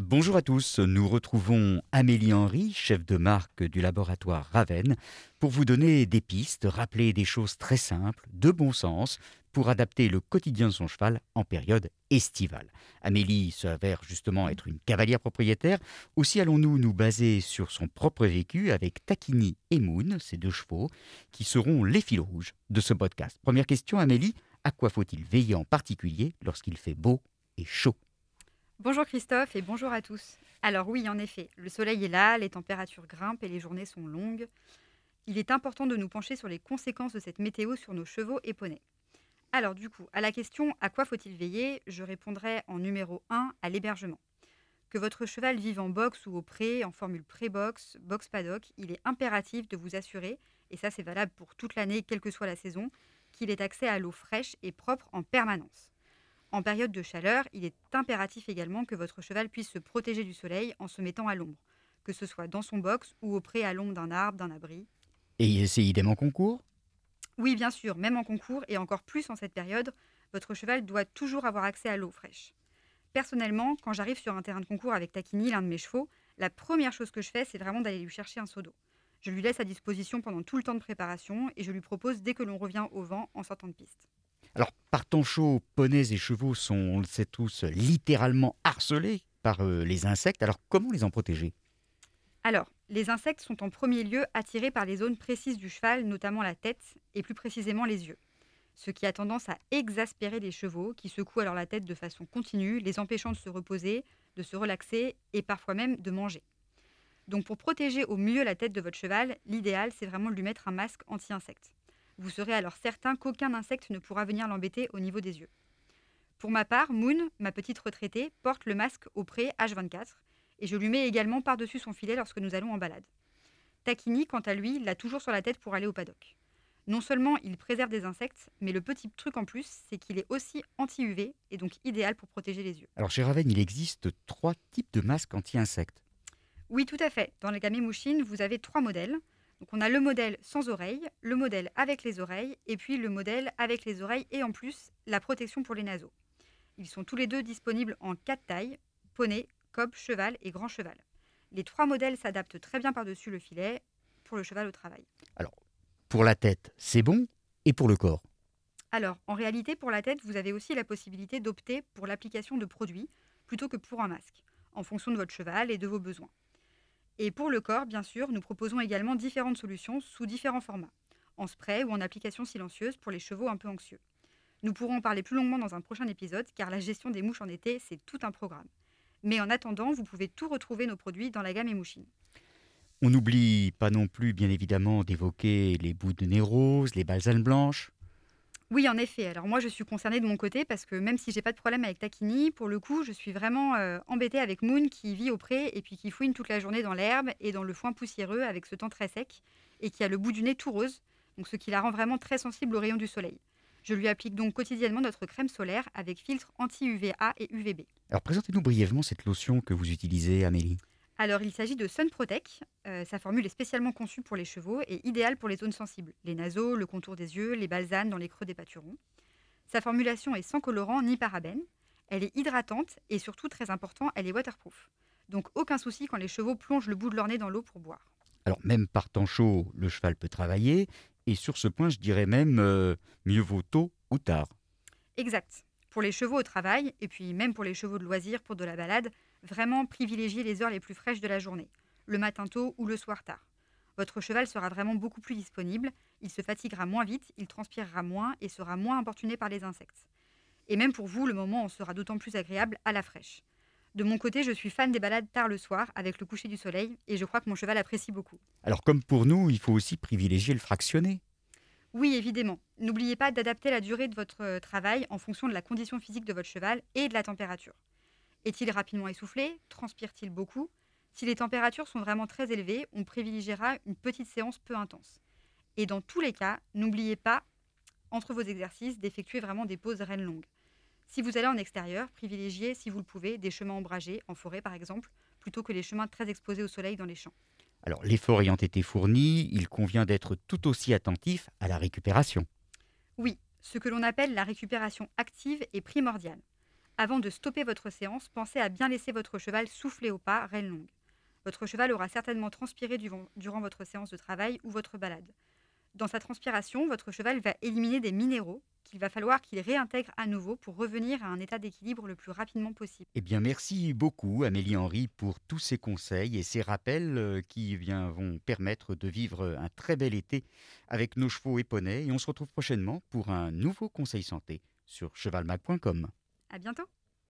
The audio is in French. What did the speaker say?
Bonjour à tous, nous retrouvons Amélie Henry, chef de marque du laboratoire Ravenne, pour vous donner des pistes, rappeler des choses très simples, de bon sens, pour adapter le quotidien de son cheval en période estivale. Amélie s'avère justement être une cavalière propriétaire. Aussi allons-nous nous baser sur son propre vécu avec Takini et Moon, ces deux chevaux, qui seront les fils rouges de ce podcast. Première question, Amélie, à quoi faut-il veiller en particulier lorsqu'il fait beau et chaud ? Bonjour Christophe et bonjour à tous. Alors oui, en effet, le soleil est là, les températures grimpent et les journées sont longues. Il est important de nous pencher sur les conséquences de cette météo sur nos chevaux et poneys. Alors du coup, à la question « À quoi faut-il veiller ?», je répondrai en numéro 1 à l'hébergement. Que votre cheval vive en box ou au pré, en formule pré-box, box-paddock, il est impératif de vous assurer, et ça c'est valable pour toute l'année, quelle que soit la saison, qu'il ait accès à l'eau fraîche et propre en permanence. En période de chaleur, il est impératif également que votre cheval puisse se protéger du soleil en se mettant à l'ombre, que ce soit dans son box ou au pré à l'ombre d'un arbre, d'un abri. Et c'est idem en concours ? Oui, bien sûr, même en concours et encore plus en cette période, votre cheval doit toujours avoir accès à l'eau fraîche. Personnellement, quand j'arrive sur un terrain de concours avec Takini, l'un de mes chevaux, la première chose que je fais, c'est vraiment d'aller lui chercher un seau d'eau. Je lui laisse à disposition pendant tout le temps de préparation et je lui propose dès que l'on revient au vent en sortant de piste. Alors, par temps chaud, poneys et chevaux sont, on le sait tous, littéralement harcelés par les insectes. Alors, comment les en protéger ? Alors, les insectes sont en premier lieu attirés par les zones précises du cheval, notamment la tête et plus précisément les yeux. Ce qui a tendance à exaspérer les chevaux qui secouent alors la tête de façon continue, les empêchant de se reposer, de se relaxer et parfois même de manger. Donc pour protéger au mieux la tête de votre cheval, l'idéal c'est vraiment de lui mettre un masque anti-insectes. Vous serez alors certain qu'aucun insecte ne pourra venir l'embêter au niveau des yeux. Pour ma part, Moon, ma petite retraitée, porte le masque au pré H24 et je lui mets également par-dessus son filet lorsque nous allons en balade. Takini, quant à lui, l'a toujours sur la tête pour aller au paddock. Non seulement il préserve des insectes, mais le petit truc en plus, c'est qu'il est aussi anti-UV et donc idéal pour protéger les yeux. Alors, chez Ravenne, il existe 3 types de masques anti-insectes. Oui, tout à fait. Dans la gamme Mouchine, vous avez 3 modèles. Donc on a le modèle sans oreilles, le modèle avec les oreilles et puis le modèle avec les oreilles et en plus la protection pour les naseaux. Ils sont tous les deux disponibles en 4 tailles, poney, cob, cheval et grand cheval. Les 3 modèles s'adaptent très bien par-dessus le filet pour le cheval au travail. Alors, pour la tête, c'est bon, et pour le corps ? Alors, en réalité, pour la tête, vous avez aussi la possibilité d'opter pour l'application de produits plutôt que pour un masque, en fonction de votre cheval et de vos besoins. Et pour le corps, bien sûr, nous proposons également différentes solutions sous différents formats, en spray ou en application silencieuse pour les chevaux un peu anxieux. Nous pourrons en parler plus longuement dans un prochain épisode, car la gestion des mouches en été, c'est tout un programme. Mais en attendant, vous pouvez tout retrouver nos produits dans la gamme Emouchine. On n'oublie pas non plus, bien évidemment, d'évoquer les bouts de nez roses, les balsanes blanches. Oui, en effet. Alors moi, je suis concernée de mon côté parce que même si j'ai pas de problème avec Takini, pour le coup, je suis vraiment embêtée avec Moon qui vit au pré et puis qui fouine toute la journée dans l'herbe et dans le foin poussiéreux avec ce temps très sec et qui a le bout du nez tout rose, donc ce qui la rend vraiment très sensible aux rayons du soleil. Je lui applique donc quotidiennement notre crème solaire avec filtre anti-UVA et UVB. Alors, présentez-nous brièvement cette lotion que vous utilisez, Amélie. Alors, il s'agit de Sun Protect. Sa formule est spécialement conçue pour les chevaux et idéale pour les zones sensibles, les naseaux, le contour des yeux, les balsanes dans les creux des pâturons. Sa formulation est sans colorant ni parabènes. Elle est hydratante et surtout, très important, elle est waterproof. Donc aucun souci quand les chevaux plongent le bout de leur nez dans l'eau pour boire. Alors, même par temps chaud, le cheval peut travailler, et sur ce point, je dirais même, mieux vaut tôt ou tard. Exact. Pour les chevaux au travail, et puis même pour les chevaux de loisirs, pour de la balade, vraiment privilégiez les heures les plus fraîches de la journée, le matin tôt ou le soir tard. Votre cheval sera vraiment beaucoup plus disponible, il se fatiguera moins vite, il transpirera moins et sera moins importuné par les insectes. Et même pour vous, le moment en sera d'autant plus agréable à la fraîche. De mon côté, je suis fan des balades tard le soir avec le coucher du soleil et je crois que mon cheval apprécie beaucoup. Alors, comme pour nous, il faut aussi privilégier le fractionné. Oui, évidemment. N'oubliez pas d'adapter la durée de votre travail en fonction de la condition physique de votre cheval et de la température. Est-il rapidement essoufflé ? Transpire-t-il beaucoup ? Si les températures sont vraiment très élevées, on privilégiera une petite séance peu intense. Et dans tous les cas, n'oubliez pas, entre vos exercices, d'effectuer vraiment des pauses rênes longues. Si vous allez en extérieur, privilégiez, si vous le pouvez, des chemins ombragés, en forêt par exemple, plutôt que les chemins très exposés au soleil dans les champs. Alors, l'effort ayant été fourni, il convient d'être tout aussi attentif à la récupération. Oui, ce que l'on appelle la récupération active est primordiale. Avant de stopper votre séance, pensez à bien laisser votre cheval souffler au pas, reine longue. Votre cheval aura certainement transpiré durant votre séance de travail ou votre balade. Dans sa transpiration, votre cheval va éliminer des minéraux qu'il va falloir qu'il réintègre à nouveau pour revenir à un état d'équilibre le plus rapidement possible. Eh bien, merci beaucoup, Amélie Henry, pour tous ces conseils et ces rappels qui vont permettre de vivre un très bel été avec nos chevaux et poneys. Et on se retrouve prochainement pour un nouveau conseil santé sur chevalmag.com. À bientôt!